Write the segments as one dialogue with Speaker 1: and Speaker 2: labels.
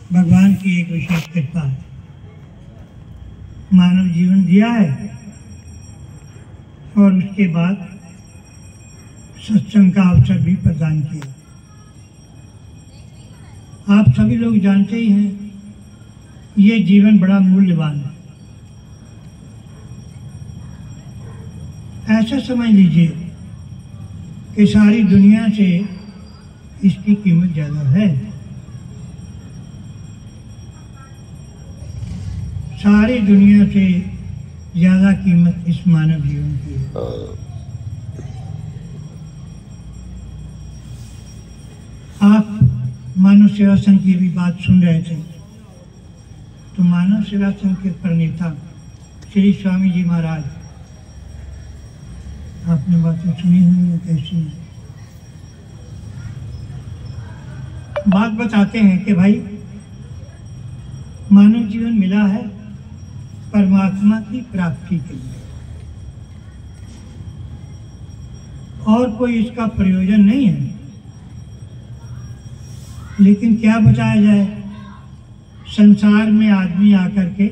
Speaker 1: भगवान की एक विशेष कृपा है। मानव जीवन दिया है और उसके बाद सत्संग का अवसर भी प्रदान किया। आप सभी लोग जानते ही हैं, ये जीवन बड़ा मूल्यवान है। ऐसा समझ लीजिए कि सारी दुनिया से इसकी कीमत ज़्यादा है। सारी दुनिया से ज़्यादा कीमत इस मानव जीवन की है। आप मानव सेवा संघ की भी बात सुन रहे थे, तो मानव सेवा संघ के प्रणेता श्री स्वामी जी महाराज, आपने बातें सुनी हुई है, कैसी है? बात बताते हैं कि भाई मानव जीवन मिला है परमात्मा की प्राप्ति के लिए, और कोई इसका प्रयोजन नहीं है। लेकिन क्या बताया जाए, संसार में आदमी आकर के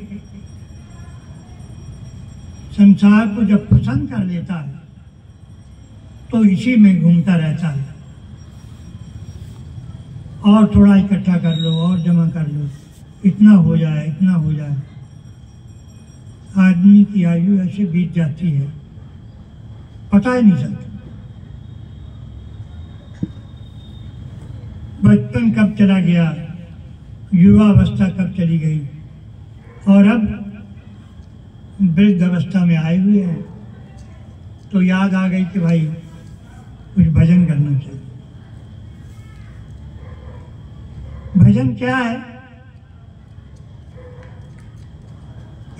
Speaker 1: संसार को जब पसंद कर लेता है तो इसी में घूमता रहता है। और थोड़ा इकट्ठा कर लो, और जमा कर लो, इतना हो जाए, इतना हो जाए। आदमी की आयु ऐसे बीत जाती है, पता ही नहीं चलता। बचपन कब चला गया, युवावस्था कब चली गई, और अब वृद्ध अवस्था में आए हुए हैं, तो याद आ गई कि भाई कुछ भजन करना चाहिए। भजन क्या है?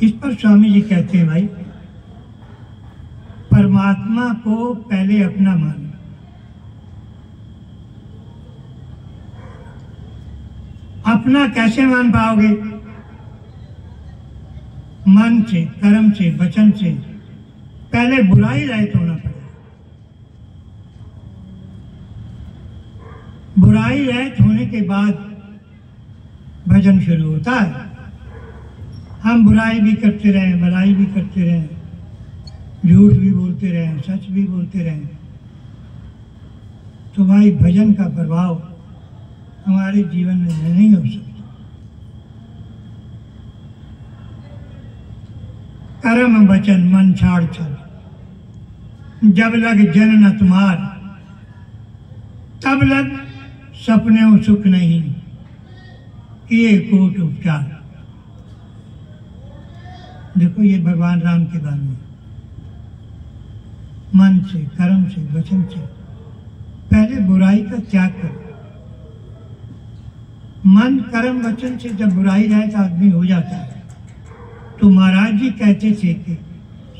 Speaker 1: इस पर स्वामी जी कहते हैं, भाई परमात्मा को पहले अपना मानो। अपना कैसे मान पाओगे? मन से, कर्म से, वचन से। पहले बुराई रहित होना पड़ेगा। बुराई रहित होने के बाद भजन शुरू होता है। हम बुराई भी करते रहें, भलाई भी करते रहें, झूठ भी बोलते रहें, सच भी बोलते रहें, तो भाई भजन का प्रभाव हमारे जीवन में नहीं हो सकता। कर्म वचन मन छाड़ छल, जब लग जन न तुम्हार, तब लग सपने सुख नहीं, किए कोट उपचार। देखो, ये भगवान राम की बात है। मन से, कर्म से, वचन से पहले बुराई का त्याग करो। मन, कर्म, वचन से जब बुराई रहित आदमी हो जाता है, तो महाराज जी कहते थे कि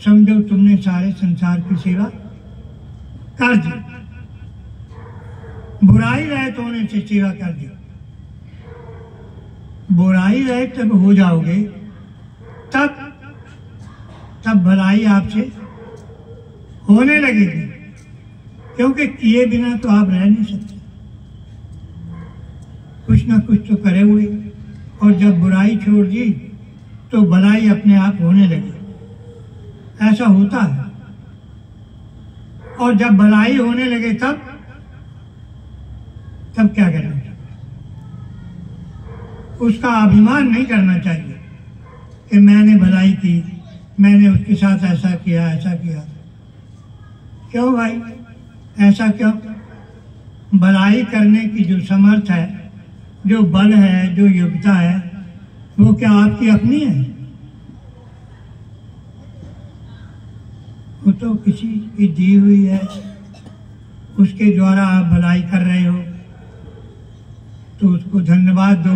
Speaker 1: समझो तुमने सारे संसार की सेवा कर दी। बुराई रहित होने से सेवा कर दी। बुराई रहित जब हो जाओगे तब भलाई आपसे होने लगेगी, क्योंकि किए बिना तो आप रह नहीं सकते। कुछ ना कुछ तो करे हुए, और जब बुराई छोड़ दी तो भलाई अपने आप होने लगी। ऐसा होता है। और जब भलाई होने लगे तब क्या करना चाहिए? उसका अभिमान नहीं करना चाहिए कि मैंने भलाई की, मैंने उसके साथ ऐसा किया, ऐसा किया। क्यों भाई, ऐसा क्यों? भलाई करने की जो समर्थ है, जो बल है, जो योग्यता है, वो क्या आपकी अपनी है? वो तो किसी की दी हुई है। उसके द्वारा आप भलाई कर रहे हो तो उसको धन्यवाद दो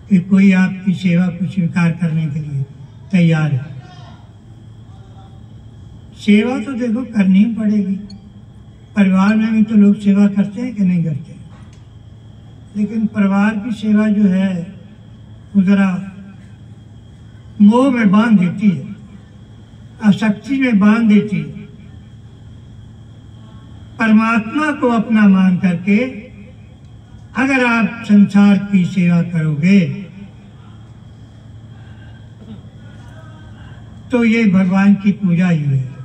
Speaker 1: कि कोई आपकी सेवा को स्वीकार करने के लिए तैयार है। सेवा तो देखो करनी ही पड़ेगी। परिवार में भी तो लोग सेवा करते हैं कि नहीं करते? लेकिन परिवार की सेवा जो है वो जरा मोह में बांध देती है, आसक्ति में बांध देती है। परमात्मा को अपना मान करके अगर आप संसार की सेवा करोगे तो ये भगवान की पूजा ही है।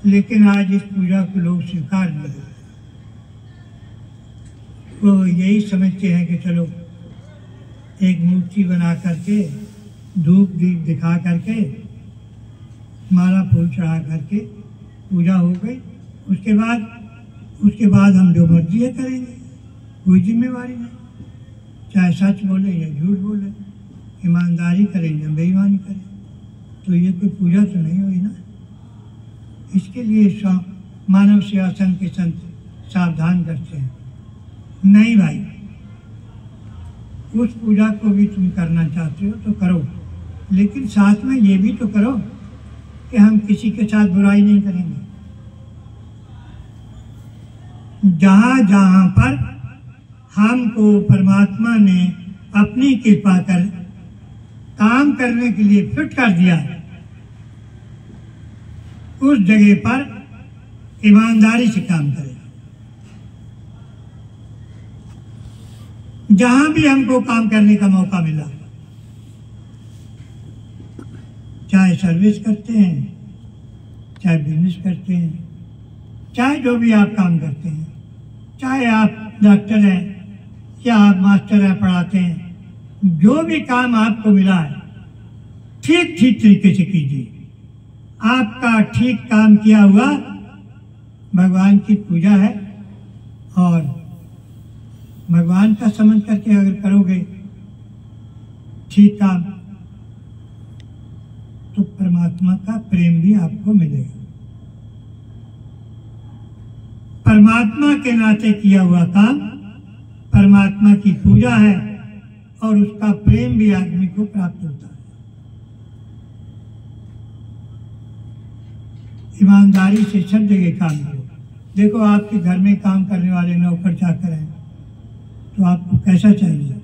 Speaker 1: लेकिन आज इस पूजा को लोग स्वीकार नहीं करते। वो यही समझते हैं कि चलो एक मूर्ति बना करके, धूप दीप दिखा करके, माला फूल चढ़ा करके पूजा हो गई, उसके बाद हम जो मर्जी है करेंगे, कोई जिम्मेवारी नहीं। चाहे सच बोले या झूठ बोले, ईमानदारी करें या बेईमानी करें, तो ये कोई पूजा तो नहीं हुई ना। इसके लिए मानव सेवा संघ के संत सावधान करते हैं, नहीं भाई, उस पूजा को भी तुम करना चाहते हो तो करो, लेकिन साथ में ये भी तो करो कि हम किसी के साथ बुराई नहीं करेंगे। जहाँ जहाँ पर हमको परमात्मा ने अपनी कृपा कर काम करने के लिए फिट कर दिया, उस जगह पर ईमानदारी से काम करें। जहां भी हमको काम करने का मौका मिला, चाहे सर्विस करते हैं, चाहे बिजनेस करते हैं, चाहे जो भी आप काम करते हैं, चाहे आप डॉक्टर हैं या आप मास्टर हैं, पढ़ाते हैं, जो भी काम आपको मिला है ठीक ठीक तरीके से कीजिए। आपका ठीक काम किया हुआ भगवान की पूजा है, और भगवान का समझ करके अगर करोगे ठीक काम, तो परमात्मा का प्रेम भी आपको मिलेगा। परमात्मा के नाते किया हुआ काम परमात्मा की पूजा है, और उसका प्रेम भी आदमी को प्राप्त होता है। ईमानदारी से सब जगह काम करो। देखो, आपके घर में काम करने वाले नौकर चाकर हैं, तो आपको कैसा चाहिए?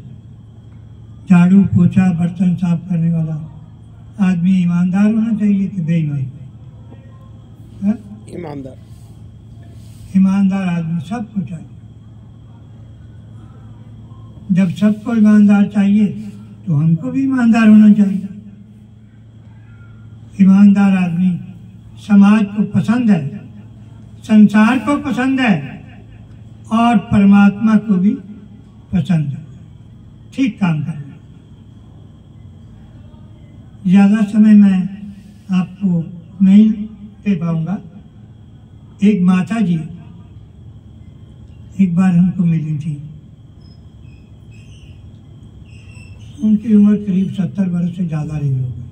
Speaker 1: झाड़ू पोछा बर्तन साफ करने वाला आदमी ईमानदार होना चाहिए कि बेईमान?
Speaker 2: ईमानदार।
Speaker 1: ईमानदार आदमी सबको चाहिए। जब सबको ईमानदार चाहिए तो हमको भी ईमानदार होना चाहिए। ईमानदार आदमी समाज को पसंद है, संसार को पसंद है, और परमात्मा को भी पसंद है। ठीक काम करना। ज्यादा समय मैं आपको नहीं दे पाऊंगा। एक माता जी एक बार हमको मिली थी। उनकी उम्र करीब 70 वर्ष से ज्यादा रही होगी।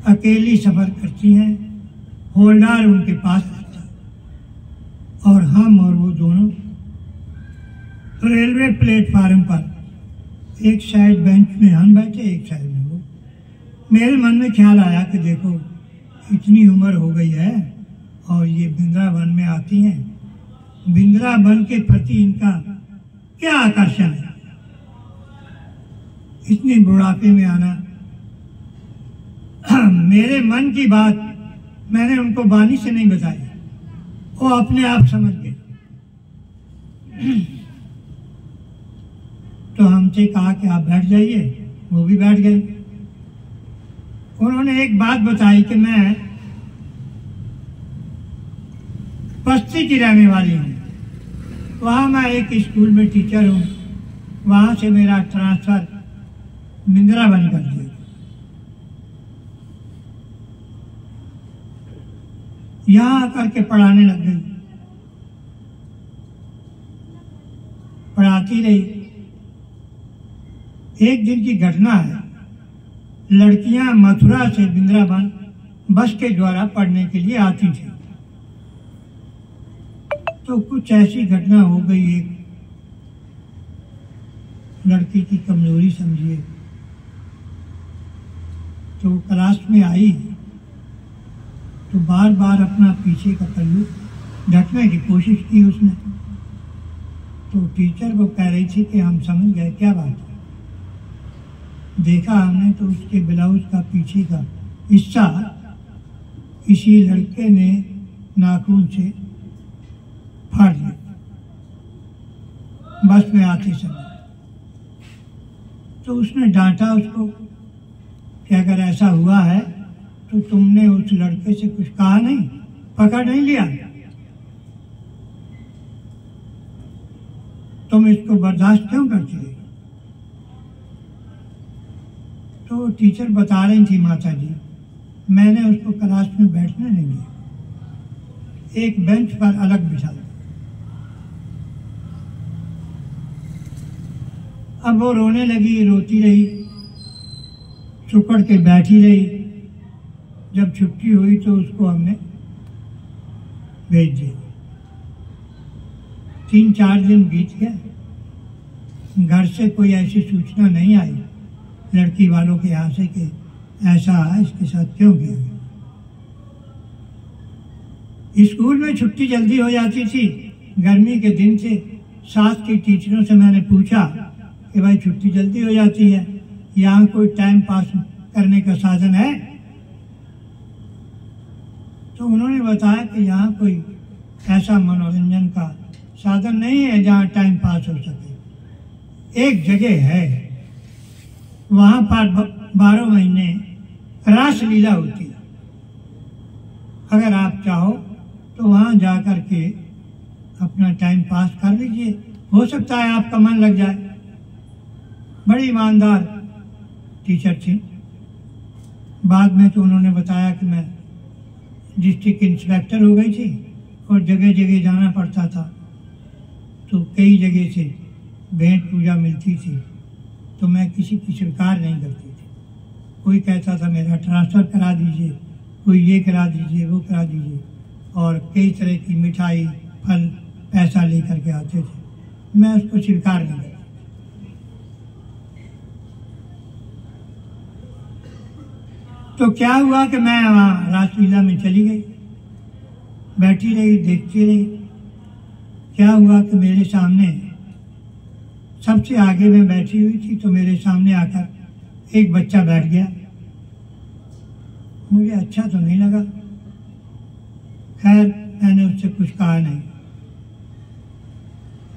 Speaker 1: अकेली सफर करती हैं, होल्डार उनके पास रहता है, और हम और वो दोनों रेलवे प्लेटफार्म पर एक साइड बेंच में हम बैठे, एक साइड में वो। मेरे मन में ख्याल आया कि देखो, इतनी उम्र हो गई है और ये वृंदावन में आती हैं, वृंदावन के प्रति इनका क्या आकर्षण है, इतनी बुढ़ापे में आना। मेरे मन की बात मैंने उनको वाणी से नहीं बताई, वो अपने आप समझ गए। तो हमसे कहा कि आप बैठ जाइए, वो भी बैठ गए। उन्होंने एक बात बताई कि मैं बस्ती की रहने वाली हूँ, वहाँ मैं एक स्कूल में टीचर हूँ, वहाँ से मेरा ट्रांसफर वृंदावन कर दिया। यहाँ आकर के पढ़ाने लग गई। पढ़ाती रही। एक दिन की घटना है, लड़कियां मथुरा से वृंदावन बस के द्वारा पढ़ने के लिए आती थी। तो कुछ ऐसी घटना हो गई, एक लड़की की कमजोरी समझिए, तो क्लास में आई तो बार बार अपना पीछे का पल्लू ढकने की कोशिश की उसने। तो टीचर को कह रही थी कि हम समझ गए क्या बात है। देखा हमने तो उसके ब्लाउज का पीछे का हिस्सा किसी लड़के ने नाखून से फाड़ लिया। बस में आते समय। तो उसने डांटा उसको कि अगर ऐसा हुआ है तो तुमने उस लड़के से कुछ कहा नहीं, पकड़ नहीं लिया, तुम इसको बर्दाश्त क्यों करती रही? तो टीचर बता रही थी माता जी, मैंने उसको क्लास में बैठने नहीं दिया, एक बेंच पर अलग बिठा दिया। अब वो रोने लगी, रोती रही, चुपड़ के बैठी रही। जब छुट्टी हुई तो उसको हमने भेज दिया। 3-4 दिन बीत गए, घर से कोई ऐसी सूचना नहीं आई लड़की वालों के यहाँ से कि ऐसा इसके साथ क्यों किया गया। स्कूल में छुट्टी जल्दी हो जाती थी, गर्मी के दिन थे। साथ के टीचरों से मैंने पूछा कि भाई छुट्टी जल्दी हो जाती है, यहाँ कोई टाइम पास करने का साधन है? तो उन्होंने बताया कि यहाँ कोई ऐसा मनोरंजन का साधन नहीं है जहाँ टाइम पास हो सके। एक जगह है, वहाँ पर 12 महीने रासलीला होती है। अगर आप चाहो तो वहाँ जा कर के अपना टाइम पास कर लीजिए, हो सकता है आपका मन लग जाए। बड़ी ईमानदार टीचर थी। बाद में तो उन्होंने बताया कि मैं डिस्ट्रिक्ट इंस्पेक्टर हो गई थी और जगह जगह जाना पड़ता था, तो कई जगह से भेंट पूजा मिलती थी, तो मैं किसी की स्वीकार नहीं करती थी। कोई कहता था मेरा ट्रांसफ़र करा दीजिए, कोई ये करा दीजिए, वो करा दीजिए, और कई तरह की मिठाई, फल, पैसा लेकर के आते थे। मैं उसको स्वीकार नहीं करती। तो क्या हुआ कि मैं वहाँ रासलीला में चली गई, बैठी रही, देखती रही। क्या हुआ कि मेरे सामने, सबसे आगे में बैठी हुई थी, तो मेरे सामने आकर एक बच्चा बैठ गया। मुझे अच्छा तो नहीं लगा, खैर मैंने उससे कुछ कहा नहीं।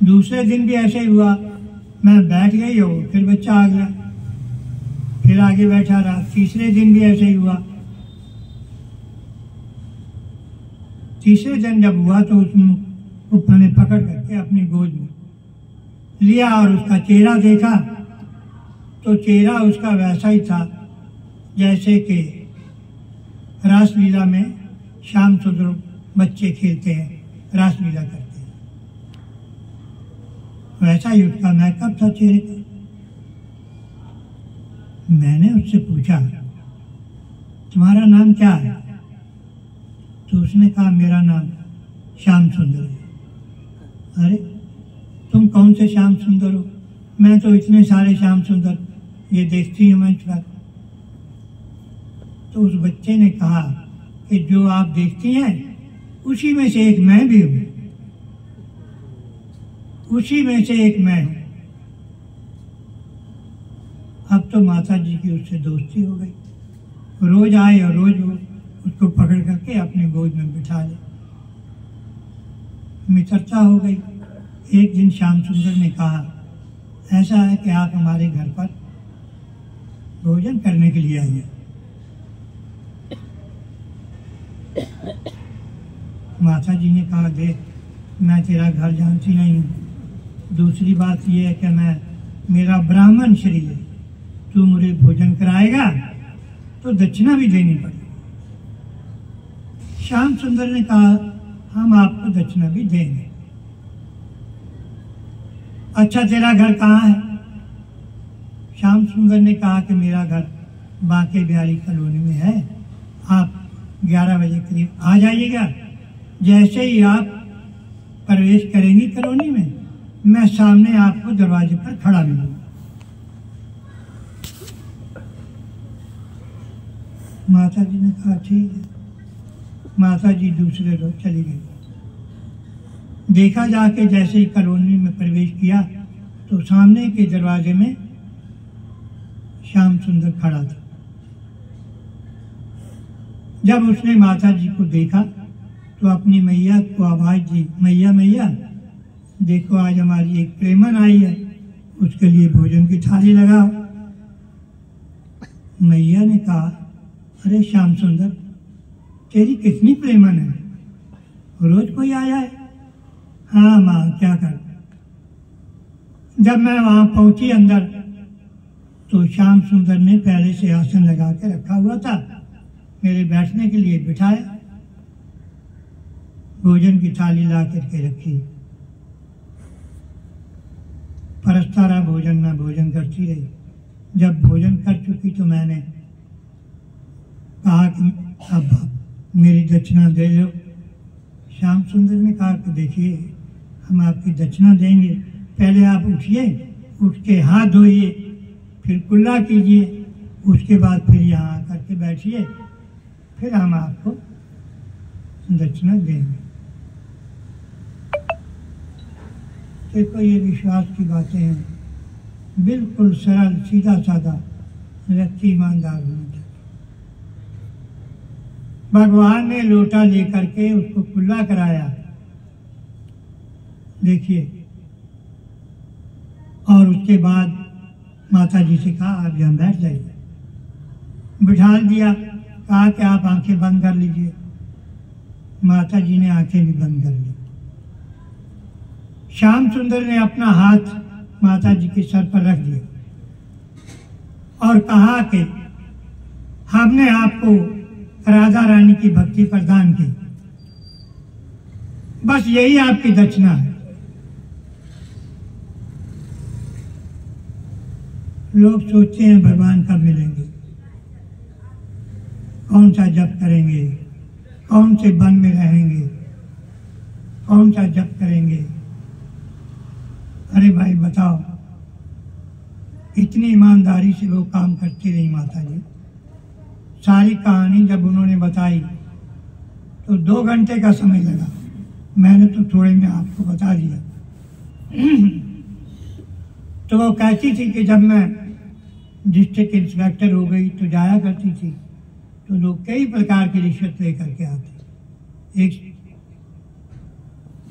Speaker 1: दूसरे दिन भी ऐसे ही हुआ, मैं बैठ गई और फिर बच्चा आ गया, फिर आगे बैठा रहा। तीसरे दिन भी ऐसे ही हुआ। तीसरे दिन जब हुआ तो मैंने पकड़ करके अपनी गोद में लिया और उसका चेहरा देखा तो चेहरा उसका वैसा ही था जैसे कि रासलीला में शाम सुंदर बच्चे खेलते हैं, रासलीला करते हैं, वैसा ही उसका मेकअप था चेहरे का। मैंने उससे पूछा, तुम्हारा नाम क्या है? तो उसने कहा, मेरा नाम श्याम सुंदर है। अरे तुम कौन से श्याम सुंदर हो? मैं तो इतने सारे श्याम सुंदर ये देखती हूँ मंच पर। तो उस बच्चे ने कहा कि जो आप देखती हैं उसी में से एक मैं भी हूँ, उसी में से एक मैं हूँ। अब तो माता जी की उससे दोस्ती हो गई, रोज आए और रोज वो उसको पकड़ करके अपने गोद में बिठा ले, मित्रता हो गई। एक दिन श्याम सुंदर ने कहा, ऐसा है कि आप हमारे घर पर भोजन करने के लिए आइए। माता जी ने कहा, देख मैं तेरा घर जानती नहीं हूँ, दूसरी बात यह है कि मेरा ब्राह्मण शरीर है, तू मुझे भोजन कराएगा तो दक्षिणा भी देनी पड़ेगी। श्याम सुंदर ने कहा, हम आपको दक्षिणा भी देंगे। अच्छा तेरा घर कहाँ है? श्याम सुंदर ने कहा कि मेरा घर बांके बिहारी कॉलोनी में है, आप 11 बजे करीब आ जाइएगा। जैसे ही आप प्रवेश करेंगी कॉलोनी में, मैं सामने आपको दरवाजे पर खड़ा मिलूंगा। माता जी ने कहा, ठीक है। माता जी दूसरे रोज चली गई। देखा जाके जैसे ही कॉलोनी में प्रवेश किया तो सामने के दरवाजे में श्याम सुंदर खड़ा था। जब उसने माता जी को देखा तो अपनी मैया को आवाज दी, मैया मैया, देखो आज हमारी एक प्रेमन आई है, उसके लिए भोजन की थाली लगाओ। मैया ने कहा, अरे श्याम सुंदर, तेरी कितनी प्रेमन है, रोज कोई आया है? हाँ माँ, क्या कर। जब मैं वहां पहुंची अंदर तो श्याम सुंदर ने पहले से आसन लगा के रखा हुआ था, मेरे बैठने के लिए बिठाया, भोजन की थाली ला करके रखी, परसता रहा भोजन, मैं भोजन करती रही। जब भोजन कर चुकी तो मैंने कहा कि अब मेरी दक्षिणा दे दो। श्याम सुंदर ने कहा कि देखिए, हम आपकी दक्षिणा देंगे, पहले आप उठिए, उठ के हाथ धोइए, फिर कुल्ला कीजिए, उसके बाद फिर यहाँ करके बैठिए, फिर हम आपको दक्षिणा देंगे। देखो ये विश्वास की बातें हैं, बिल्कुल सरल सीधा साधा व्यक्ति ईमानदार होना चाहिए। भगवान ने लोटा लेकर के उसको कुल्ला कराया, देखिए, और उसके बाद माता जी से कहा आप यहाँ बैठ जाइए, बिठा दिया, कहा कि आप आंखें बंद कर लीजिए। माता जी ने आंखें भी बंद कर ली। श्याम सुंदर ने अपना हाथ माता जी के सर पर रख दिया और कहा कि हमने आपको राधा रानी की भक्ति प्रदान की, बस यही आपकी दक्षिणा है। लोग सोचते हैं भगवान कब मिलेंगे, कौन सा जप करेंगे, कौन से वन में रहेंगे, कौन सा जप करेंगे। अरे भाई बताओ, इतनी ईमानदारी से वो काम करती रही माता जी। सारी कहानी जब उन्होंने बताई तो 2 घंटे का समय लगा, मैंने तो थोड़े में आपको बता दिया। तो वो कहती थी कि जब मैं डिस्ट्रिक्ट इंस्पेक्टर हो गई तो जाया करती थी, तो लोग कई प्रकार की रिश्वत लेकर के आते। एक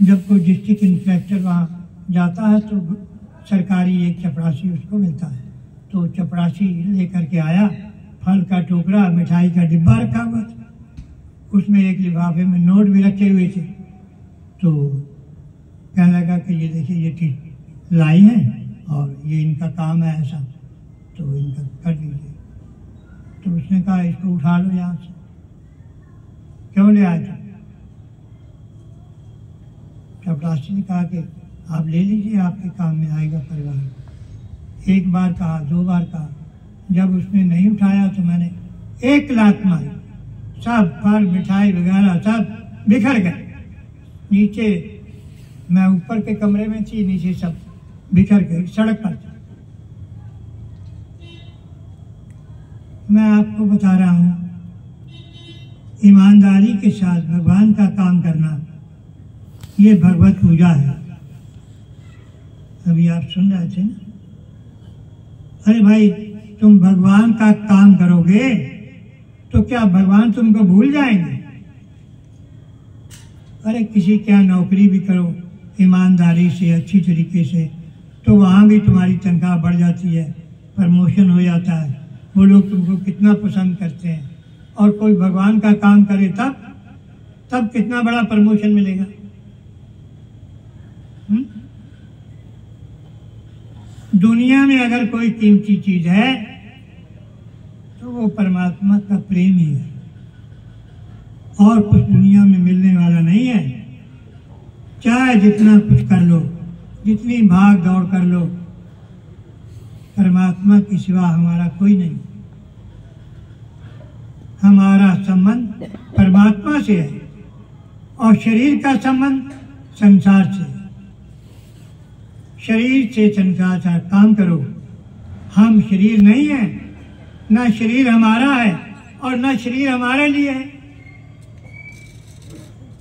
Speaker 1: जब कोई डिस्ट्रिक्ट इंस्पेक्टर वहाँ जाता है तो सरकारी एक चपरासी उसको मिलता है, तो चपरासी लेकर के आया, फल का टोकरा, मिठाई का डिब्बा रखा हुआ था, उसमें एक लिफाफे में नोट भी रखे हुए थे। तो कहने लगा कि ये देखिए, ये चीज लाई है और ये इनका काम है ऐसा, तो इनका कर दीजिए। तो उसने कहा इसको उठा लो यहाँ से। क्यों ले आए थे? चपरासी ने कहा कि आप ले लीजिए, आपके काम में आएगा परिवार। एक बार कहा, 2 बार कहा, जब उसने नहीं उठाया तो मैंने 1 लात मारी, सब फल मिठाई वगैरह सब बिखर गए नीचे। मैं ऊपर के कमरे में थी, नीचे सब बिखर गए सड़क पर। मैं आपको बता रहा हूं, ईमानदारी के साथ भगवान का काम करना ये भगवत पूजा है। अभी आप सुन रहे थे ना, अरे भाई तुम भगवान का काम करोगे तो क्या भगवान तुमको भूल जाएंगे? अरे किसी क्या नौकरी भी करो ईमानदारी से, अच्छी तरीके से, तो वहाँ भी तुम्हारी तनख्वाह बढ़ जाती है, प्रमोशन हो जाता है, वो लोग तुमको कितना पसंद करते हैं। और कोई भगवान का काम करे तब कितना बड़ा प्रमोशन मिलेगा। दुनिया में अगर कोई कीमती चीज है तो वो परमात्मा का प्रेम ही है, और कुछ दुनिया में मिलने वाला नहीं है। चाहे जितना कुछ कर लो, जितनी भाग दौड़ कर लो, परमात्मा के सिवा हमारा कोई नहीं। हमारा संबंध परमात्मा से है और शरीर का संबंध संसार से है। शरीर से संसार का काम करो। हम शरीर नहीं है, ना शरीर हमारा है और ना शरीर हमारे लिए है।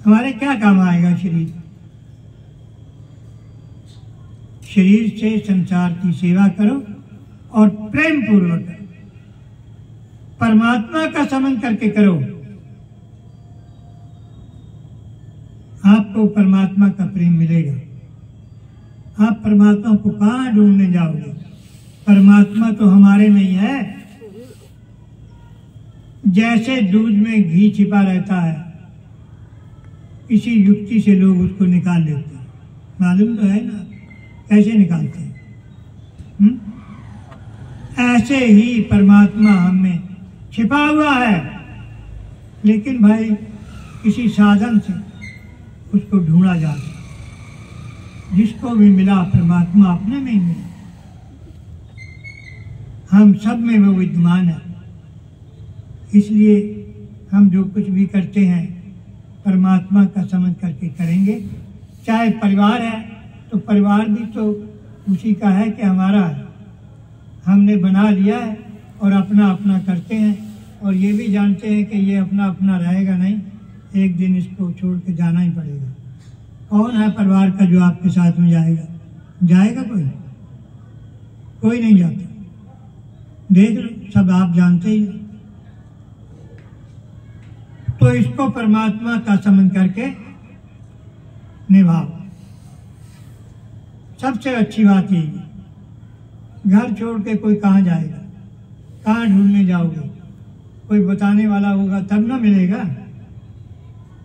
Speaker 1: हमारे क्या काम आएगा शरीर? शरीर से संसार की सेवा करो और प्रेम पूर्वक करो, परमात्मा का संबंध करके करो। आपको परमात्मा का प्रेम मिलेगा। आप परमात्मा को कहाँ ढूंढने जाओगे? परमात्मा तो हमारे में ही है। जैसे दूध में घी छिपा रहता है, इसी युक्ति से लोग उसको निकाल लेते हैं। मालूम तो है ना कैसे निकालते हैं? ऐसे ही परमात्मा हमें छिपा हुआ है, लेकिन भाई किसी साधन से उसको ढूंढा जाता है। जिसको भी मिला परमात्मा अपने में ही मिला। हम सब में वो विद्यमान है। इसलिए हम जो कुछ भी करते हैं परमात्मा का समझ करके करेंगे। चाहे परिवार है तो परिवार भी तो उसी का है कि हमारा है, हमने बना लिया है और अपना अपना करते हैं। और ये भी जानते हैं कि ये अपना अपना रहेगा नहीं, एक दिन इसको छोड़ के जाना ही पड़ेगा। कौन है परिवार का जो आपके साथ में जाएगा? जाएगा कोई? कोई नहीं जाता। देख लो, सब आप जानते ही। तो इसको परमात्मा का समझ करके निभाओ। सबसे अच्छी बात यही है। घर छोड़ के कोई कहाँ जाएगा? कहाँ ढूंढने जाओगे? कोई बताने वाला होगा तब ना मिलेगा।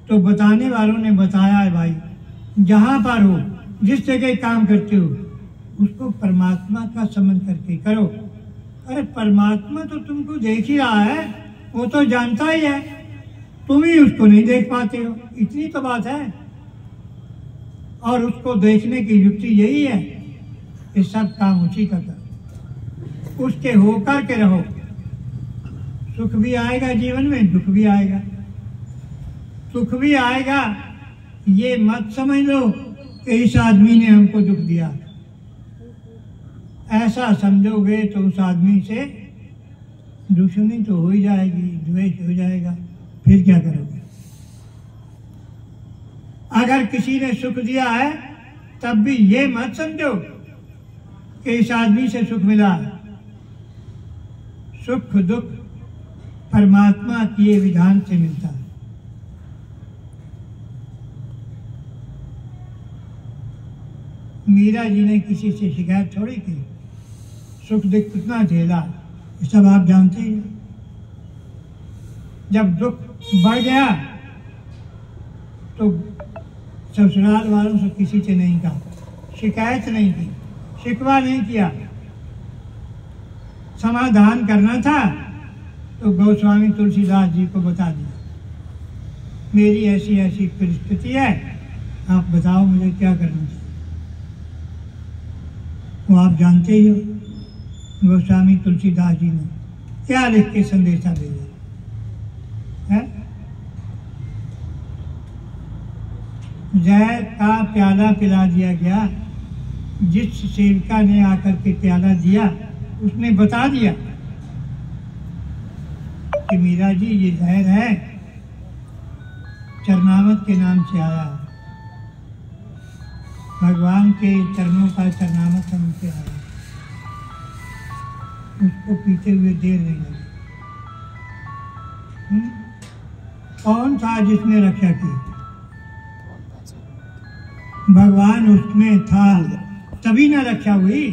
Speaker 1: तो बताने वालों ने बताया है भाई, जहां पर हो, जिस जगह काम करते हो, उसको परमात्मा का समझ करके करो। अरे परमात्मा तो तुमको देख ही रहा है, वो तो जानता ही है, तुम ही उसको नहीं देख पाते हो। इतनी तो बात है। और उसको देखने की युक्ति यही है कि सब काम उसी का करो, उसके होकर के रहो। सुख भी आएगा जीवन में, दुख भी आएगा। सुख भी आएगा, ये मत समझ लो कि इस आदमी ने हमको दुख दिया। ऐसा समझोगे तो उस आदमी से दुश्मनी तो हो ही जाएगी, द्वेष हो जाएगा। फिर क्या करोगे? अगर किसी ने सुख दिया है तब भी ये मत समझो कि इस आदमी से सुख मिला। सुख दुख परमात्मा किए विधान से मिलता है। मीरा जी ने किसी से शिकायत थोड़ी की, सुख दुख कितना झेला, ये सब आप जानते हैं। जब दुख बढ़ गया तो ससुराल वालों से किसी से नहीं कहा, शिकायत नहीं की, शिकवा नहीं किया। समाधान करना था तो गोस्वामी तुलसीदास जी को बता दिया, मेरी ऐसी ऐसी परिस्थिति है, आप बताओ मुझे क्या करना चाहिए। वो आप जानते ही हो गोस्वामी तुलसीदास जी ने क्या लिख के संदेशा भेजा है। जहर का प्याला पिला दिया गया। जिस सेविका ने आकर के प्याला दिया उसने बता दिया कि मीरा जी ये जहर है, चरणामत के नाम से आया है, भगवान के चरणों का चरणामत हमसे आया। उसको पीते हुए देर नहीं लगी। कौन था जिसने रक्षा की? भगवान उसमें था तभी ना रक्षा हुई।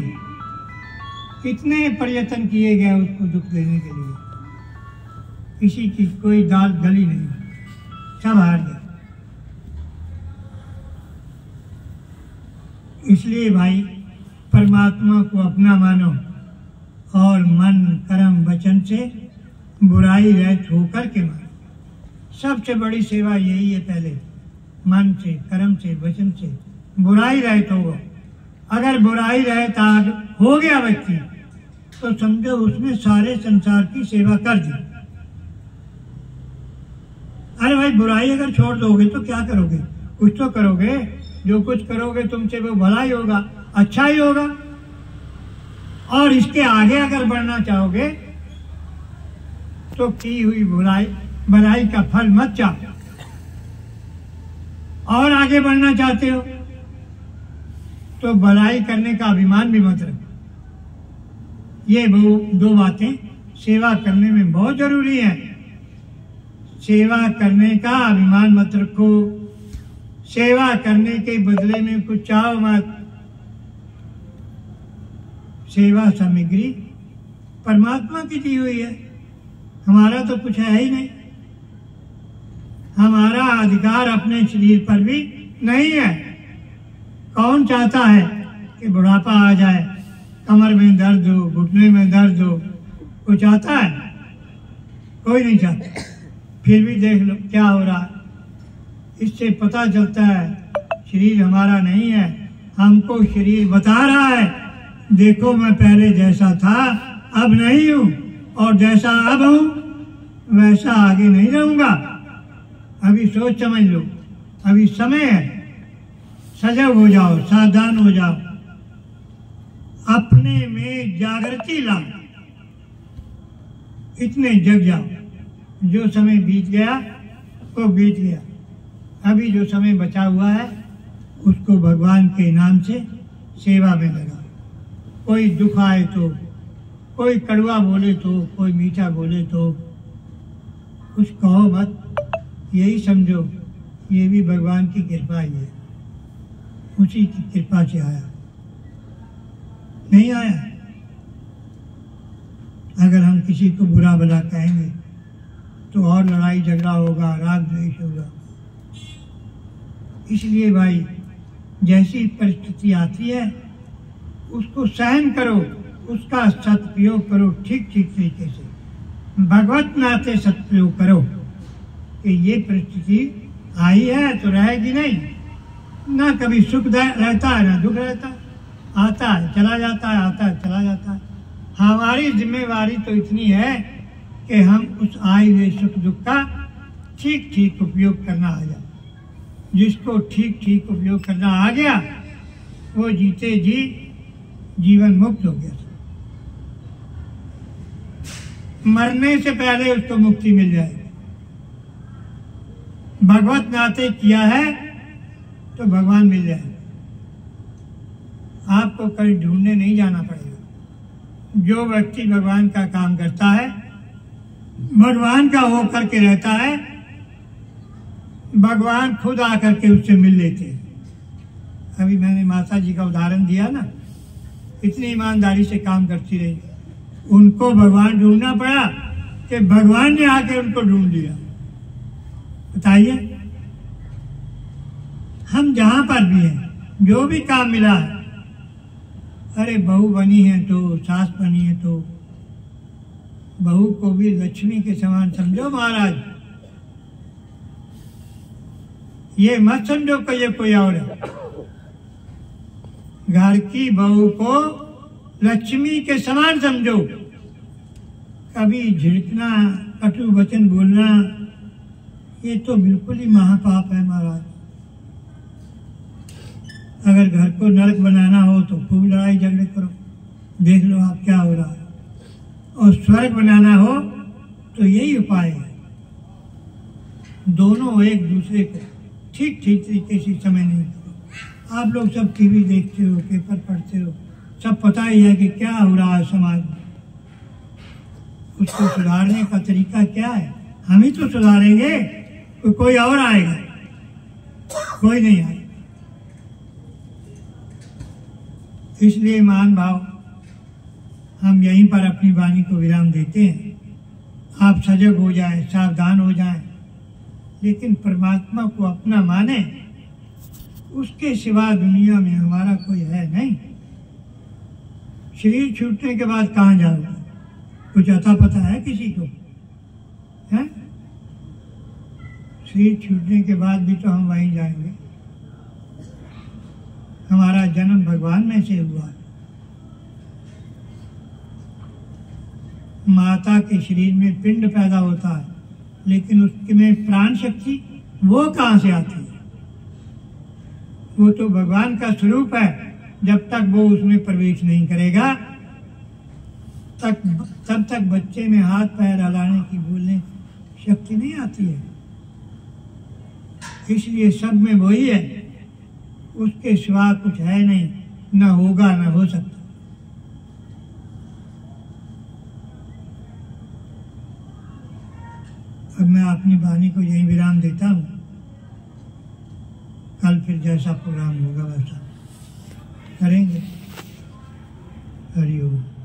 Speaker 1: कितने प्रयत्न किए गए उसको दुख देने के लिए, किसी की कोई दाल गली नहीं, सब हार गए। इसलिए भाई परमात्मा को अपना मानो और मन कर्म वचन से बुराई रहित होकर के मानो। सबसे बड़ी सेवा यही है, पहले मन से कर्म से वचन से बुराई रहित होगा। अगर बुराई रहित हो गया व्यक्ति तो समझो उसने सारे संसार की सेवा कर दी। अरे भाई बुराई अगर छोड़ दोगे तो क्या करोगे? कुछ तो करोगे। जो कुछ करोगे तुमसे वो भला ही होगा, अच्छा ही होगा। और इसके आगे अगर बढ़ना चाहोगे तो की हुई भलाई का फल मत चाहो। और आगे बढ़ना चाहते हो तो भलाई करने का अभिमान भी मत रखो। ये दो बातें सेवा करने में बहुत जरूरी है। सेवा करने का अभिमान मत रखो। सेवा करने के बदले में कुछ चाहो मत। सेवा सामग्री परमात्मा की दी हुई है, हमारा तो कुछ है ही नहीं। हमारा अधिकार अपने शरीर पर भी नहीं है। कौन चाहता है कि बुढ़ापा आ जाए, कमर में दर्द हो, घुटने में दर्द हो? कोई चाहता है? कोई नहीं चाहता। फिर भी देख लो क्या हो रहा है। इससे पता चलता है शरीर हमारा नहीं है, हमको शरीर बता रहा है देखो मैं पहले जैसा था अब नहीं हूँ, और जैसा अब हूँ वैसा आगे नहीं रहूंगा। अभी सोच समझ लो, अभी समय है, सजग हो जाओ, सावधान हो जाओ, अपने में जागृति लाओ, इतने जग जाओ। जो समय बीत गया वो बीत गया, अभी जो समय बचा हुआ है उसको भगवान के नाम से सेवा में लगा। कोई दुख आए तो, कोई कड़वा बोले तो, कोई मीठा बोले तो कुछ कहो मत, यही समझो ये भी भगवान की कृपा ही है, उसी की कृपा से आया, नहीं आया। अगर हम किसी को बुरा भला कहेंगे तो और लड़ाई झगड़ा होगा, राग द्वेष होगा। इसलिए भाई जैसी परिस्थिति आती है उसको सहन करो, उसका सदुपयोग करो ठीक ठीक तरीके से, भगवत नाते सदुपयोग करो कि ये परिस्थिति आई है तो रहेगी नहीं। ना कभी सुख रहता है ना दुख रहता है, आता है चला जाता है, आता है चला जाता है। हमारी जिम्मेवारी तो इतनी है कि हम उस आए हुए सुख दुख का ठीक ठीक उपयोग करना आ जाए। जिसको ठीक ठीक उपयोग करना आ गया वो जीते जी जीवन मुक्त हो गया। मरने से पहले उसको मुक्ति मिल जाएगी। भगवत नाते किया है तो भगवान मिल जाएगा। आपको कहीं ढूंढने नहीं जाना पड़ेगा। जो व्यक्ति भगवान का काम करता है, भगवान का हो करके रहता है, भगवान खुद आकर के उससे मिल लेते हैं। अभी मैंने माता जी का उदाहरण दिया ना, इतनी ईमानदारी से काम करती रही, उनको भगवान ढूंढना पड़ा कि भगवान ने आके उनको ढूंढ लिया। बताइए, हम जहां पर भी हैं, जो भी काम मिला है, अरे बहू बनी है तो, सास बनी है तो, बहू को भी लक्ष्मी के समान समझो महाराज। ये मत समझो कि ये कोई और है। घर की बहू को लक्ष्मी के समान समझो। कभी झिड़कना, कटु वचन बोलना, ये तो बिल्कुल ही महापाप है महाराज। अगर घर को नरक बनाना हो तो खूब लड़ाई झगड़े करो, देख लो आप क्या हो रहा है। और स्वर्ग बनाना हो तो यही उपाय है, दोनों एक दूसरे को ठीक ठीक तरीके से समय नहीं करो। आप लोग सब टीवी देखते हो, पेपर पढ़ते हो, सब पता ही है कि क्या हो रहा है समाज में। उसको सुधारने का तरीका क्या है? हम ही तो सुधारेंगे, तो कोई और आएगा? कोई नहीं आएगा। इसलिए मान भाव हम यहीं पर अपनी वाणी को विराम देते हैं। आप सजग हो जाएं, सावधान हो जाएं, लेकिन परमात्मा को अपना माने। उसके सिवा दुनिया में हमारा कोई है नहीं। शरीर छूटने के बाद कहाँ जाओगे? कुछ अता पता है किसी को? है? शरीर छूटने के बाद भी तो हम वहीं जाएंगे। हमारा जन्म भगवान में से हुआ है। माता के शरीर में पिंड पैदा होता है, लेकिन उसमें प्राण शक्ति वो कहाँ से आती है? वो तो भगवान का स्वरूप है। जब तक वो उसमें प्रवेश नहीं करेगा तब तक बच्चे में हाथ पैर हिलाने की, बोलने शक्ति नहीं आती है। इसलिए सब में वही है, उसके सिवा कुछ है नहीं, न होगा न हो सकता। अब मैं अपनी वाणी को यहीं विराम देता हूँ। कल फिर जैसा प्रोग्राम होगा वैसा करेंगे। हरिओम।